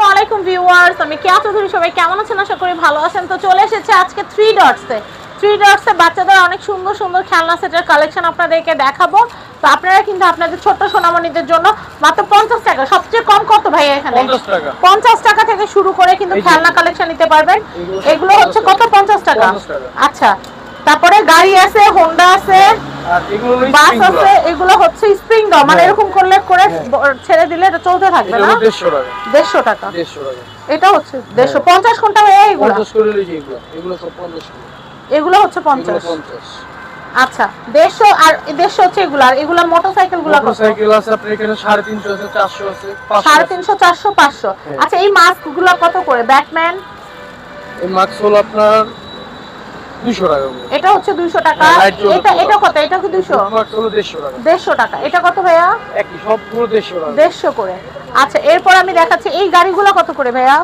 আসসালামু আলাইকুম ভিউয়ার্স, আমি কেয়া চৌধুরী। সবাই কেমন আছেন? আশা করি ভালো আছেন। তো চলে এসেছে আজকে থ্রি ডটসে বাচ্চাদের অনেক সুন্দর সুন্দর খেলনা সেটের কালেকশন আপনাদেরকে দেখাবো। তো আপনারা কিন্তু আপনাদের ছোট্ট সোনামণিদের জন্য মাত্র 50 টাকা, সবচেয়ে কম কত ভাই এখানে? 50 টাকা থেকে শুরু করে কিন্তু খেলনা কালেকশন নিতে পারবেন। এগুলো হচ্ছে কত? 50 টাকা। আচ্ছা, তারপরে গাড়ি আছে, হোন্ডা আছে, আর এগুলো বাস আছে। এগুলো হচ্ছে স্প্রিং দাও, মানে এরকম করলে করে ছেড়ে দিলে এটা চলতে থাকবে না? 150 টাকা। এটা হচ্ছে 150 কোনটা ভাই? এগুলো 50 করে লই এগুলো। এগুলো সব 50 করে। এগুলো হচ্ছে 50। আচ্ছা, 150 আর 150 হচ্ছে এগুলো। আর এগুলো মোটরসাইকেলগুলো কত? মোটরসাইকেল আছে আপনার এখানে 350 আছে, 400 আছে, 350, 400, 500। আচ্ছা, এই মাস্কগুলো কত করে? ব্যাটম্যান এই মাস্ক হলো আপনার 200 টাকা। এটা হচ্ছে 200 টাকা। এটা কত? এটা কি 200? মাস্ক হলো 150 টাকা। 150 টাকা। এটা কত ভাইয়া? একই, সবগুলো 150 টাকা। 150 করে। আচ্ছা, এরপর আমি দেখাচ্ছি এই গাড়িগুলো কত করে ভাইয়া?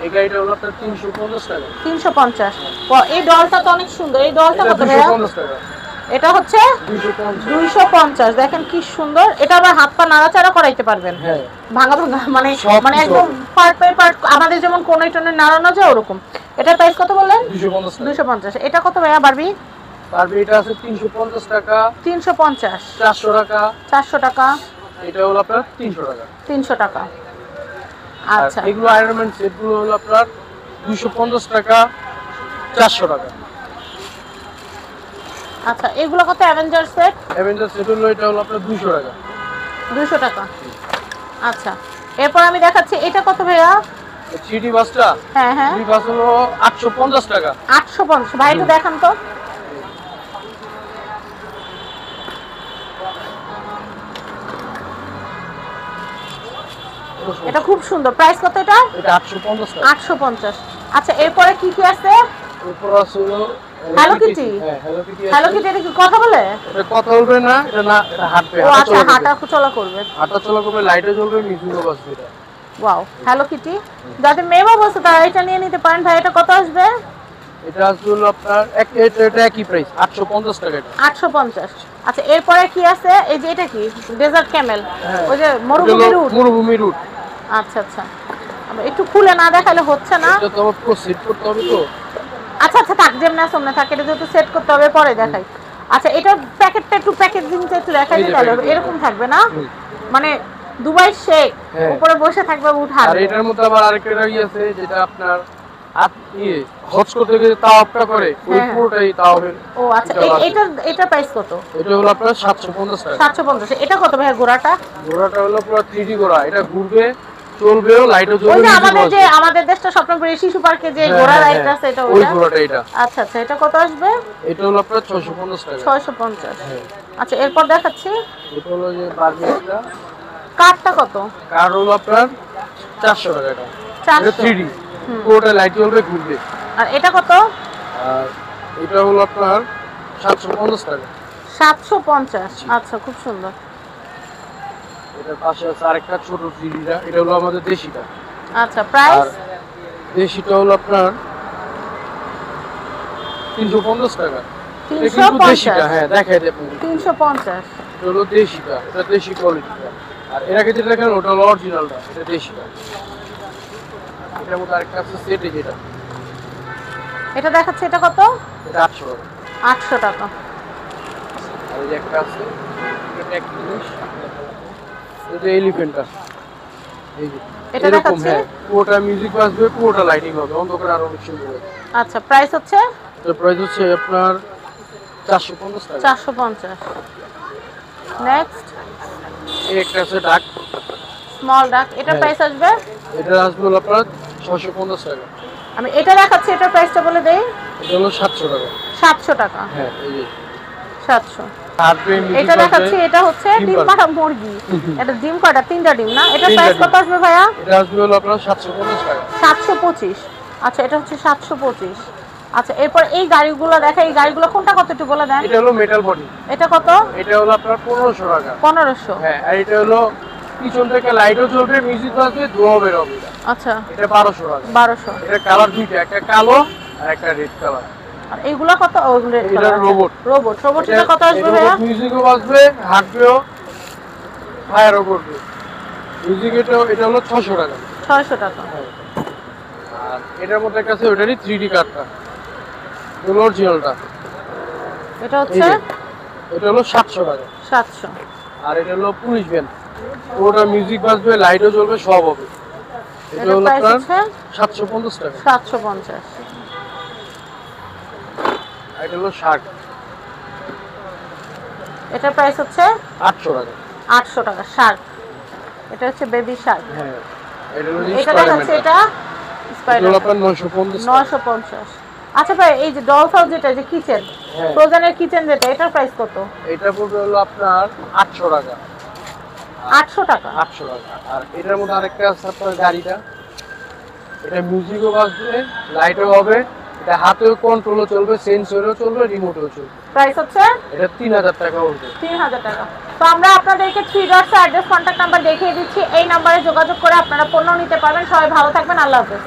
এই গাড়িটা হলো আপনার 350 টাকা। 350। এই ডলটা তো অনেক সুন্দর। এই ডলটা কত ভাইয়া? 250 টাকা। এটা হচ্ছে 250। দেখেন কি সুন্দর। এটা আবার হাত পা নাড়াচাড়া করাইতে পারবেন। হ্যাঁ, ভাঙা ভাঙা মানে একদম পার্ট বাই পার্ট, আমাদের যেমন কোণে টোনে নাড়ানো যায় ওরকম। এটার প্রাইস কত বললেন? 250। এটা কত ভাইয়া বারবি? বারবি এটা আছে 350 টাকা। 350। 400 টাকা। 400 টাকা। এটা হলো আপনার 300 টাকা। 300 টাকা। আচ্ছা, এগুলো আয়রন ম্যান সেটগুলো হলো আপনার 250 টাকা, 400 টাকা। আচ্ছা, এগুলো কত? Avenger set? অ্যাভেঞ্জার সেট হলো এটা হলো আপনার 200 টাকা। 200 টাকা। আচ্ছা, এরপর আমি দেখাচ্ছি এটা কত ভাইয়া? 3D বাসটা? হ্যাঁ হ্যাঁ, 3D বাস হলো 850 টাকা। 850। ভাই একটু দেখান তো। এটা খুব সুন্দর। প্রাইস কত এটা? এটা 850 টাকা। 850। আচ্ছা, এরপরে কি কি আছে? এরপর আছে হলো হ্যালো কিটি। হ্যাঁ, হ্যালো কিটি। হ্যালো কিটি এটা কি কথা বলে? এটা কথা বলবে না, এটা না, এটা হাঁটবে। ও আচ্ছা, হাঁটা চলা করবে। হাঁটা চলা করবে, লাইটে জ্বলবে, মিউজিকও বাজবে এটা। Wow, hello Kitty. যাদের মেয়ে বাবু আছে তারা এটা নিয়ে নিতে পারেন। ভাই এটা কত আসবে? এটা আসবে হলো আপনার এটা একই প্রাইস, 850 টাকা এটা। 850। আচ্ছা, এরপরে কি আছে? এই যে এটা কি? ডেজার্ট ক্যামেল, ওই যে মরুভূমি রুট। আচ্ছা আচ্ছা, একটু খুলে না দেখালে হচ্ছে না। এটা তো পুরো সেট করতে হবে তো। আচ্ছা আচ্ছা, থাক, যেমন না সামনে থাকে, এটা যেহেতু সেট করতে হবে পরে দেখাই। আচ্ছা, এটার প্যাকেটটা একটু প্যাকেজিংটা একটু দেখাই দিই তাহলে। এরকম থাকবে না মানে দুবাই শেক, উপরে বসে থাকবে উঠার। আর এটার মধ্যে আবার আরেকটা রাই আছে যেটা আপনার হজ করতে গিয়ে তাওয়াবটা করে, ওই পুরোটাই তাওয়াবের। ও আচ্ছা, এটা প্রাইস কত? এটা হলো আপনার 750 টাকা। 750। এটা কত ভাই? ঘোড়াটা হলো পুরো 3D ঘোড়া। এটা ঘুরবে, চলবেও, লাইটও জ্বলবে। ওই যে আমাদের দেশটা স্বপ্নপুরী শিশু পার্কে যে ঘোড়া রাইড আছে, এটা ওই ঘোড়াটা এটা। আচ্ছা আচ্ছা, এটা কত আসবে? এটা হলো আপনার 650 টাকা। 650। আচ্ছা, এরপর দেখাচ্ছি এটা হলো যে বারবিটা। কাঠটা কত? কার হলো আপনার 400 টাকা এটা। 400। 3D পুরোটা লাইট জ্বলবে, ঘুরবে। আর এটা কত? আর এটা হলো আপনার 750 টাকা। 750। আচ্ছা, খুব সুন্দর। এটার পাশে আছে আরেকটা ছোট 3Dটা, এটা হলো আমাদের দেশিটা। আচ্ছা, প্রাইস? দেশিটা হলো আপনার 350 টাকা। 350। হ্যাঁ, দেখাই দেব। 350। এটা হলো দেশিটা, এটা দেশি কোয়ালিটিটা। আর এর আগে যেটা দেখেন ওটা হলো অরিজিনালটা, এটা দেশিটা। এটার মধ্যে আরেকটা আছে সেট, যেটা এটা দেখাচ্ছে, এটা কত? এটা 800 টাকা। 800 টাকা। আর এই যে একটা আছে, এটা এক জিনিস, এটা এলিফ্যান্টটা। এই যে এটা দেখাচ্ছে, পুরোটা মিউজিক বাজবে, পুরোটা লাইটিং হবে, অন্ধকার আরো অনেক সুন্দর হবে। আচ্ছা, প্রাইস হচ্ছে? এর প্রাইস হচ্ছে আপনার 450 টাকা। 450। নেক্সট এই একটা আছে ডাক, স্মল ডাক। এটা প্রাইস আসবে? এটা আসবে হলো আপনার 650 টাকা। আমি এটা দেখাচ্ছি, এটার প্রাইসটা বলে দেই। এটা হলো 700 টাকা। 700 টাকা। হ্যাঁ, এই যে 700। এটা দেখাচ্ছি, এটা হচ্ছে ডিম পাড়া মুরগি। এটা ডিম কয়টা? 3টা ডিম না? এটা প্রাইস কত আসবে ভাইয়া? এটা আসবে হলো আপনার 750 টাকা। 725। আচ্ছা, এটা হচ্ছে 725। আচ্ছা, এরপর এই গাড়িগুলো দেখা, এই গাড়িগুলো কোনটা কত একটু বলে দেন। এটা হলো মেটাল বডি। এটা কত? এটা হলো আপনার 1500 টাকা। 1500। হ্যাঁ, আর এটা হলো পিছন থেকে লাইটও জ্বলবে, মিউজিক বাজবে, ধোঁয়া বের হবে। আচ্ছা, এটা 1200 টাকা। 1200। এটা কালার দুইটা, একটা কালো আর একটা রেড কালার। আর এইগুলো কত? ওগুলো এটা রোবট। এটা কত আসবে ভাইয়া? মিউজিকও বাজবে, হাঁটবেও, ফায়ারও করবে। মিউজিক এটা হলো 600 টাকা। 600 টাকা। আর এটার মধ্যে একটা আছে ওটারই 3D কার্ডটা, এগুলো অরিজিনালটা। এটা হচ্ছে এটা হলো 700 টাকা। 700। আর এটা হলো পুলিশ ভ্যান, ওটা মিউজিক বাজবে, লাইটও জ্বলবে, সব হবে। এটা এটা হলো প্রাইস আপনার হচ্ছে 750 টাকা। 750। আর এটা হলো শার্ক, এটার প্রাইস হচ্ছে 800 টাকা। 800 টাকা শার্ক। এটা হচ্ছে বেবি শার্ক। হ্যাঁ, এটা হলো এটা দেখাচ্ছে, এটা এটা হলো স্পাইডার আপনার 950 টাকা। 950। আচ্ছা ভাই, এই যে ডলস হাউস যেটা, যে কিচেন, হ্যাঁ। ফ্রোজেনের কিচেন যেটা, এটার প্রাইস কত? এটা পড়বে হলো আপনার 800 টাকা। 800 টাকা। 800 টাকা। আর এটার মধ্যে আরেকটা আছে আপনার গাড়িটা, এটা মিউজিকও বাজবে, লাইটও হবে, এটা হাতেও কন্ট্রোলও চলবে, সেন্সরও চলবে, রিমোটও চলবে। প্রাইস হচ্ছে এটা 3000 টাকা হবে। 3000 টাকা। তো আমরা আপনাদেরকে 3 ডটস অ্যাড্রেস, কন্ট্যাক্ট নাম্বার দেখিয়ে দিচ্ছি। এই নাম্বারে যোগাযোগ করে আপনারা পণ্য নিতে পারবেন। সবাই ভালো থাকবেন, আল্লাহ হাফেজ।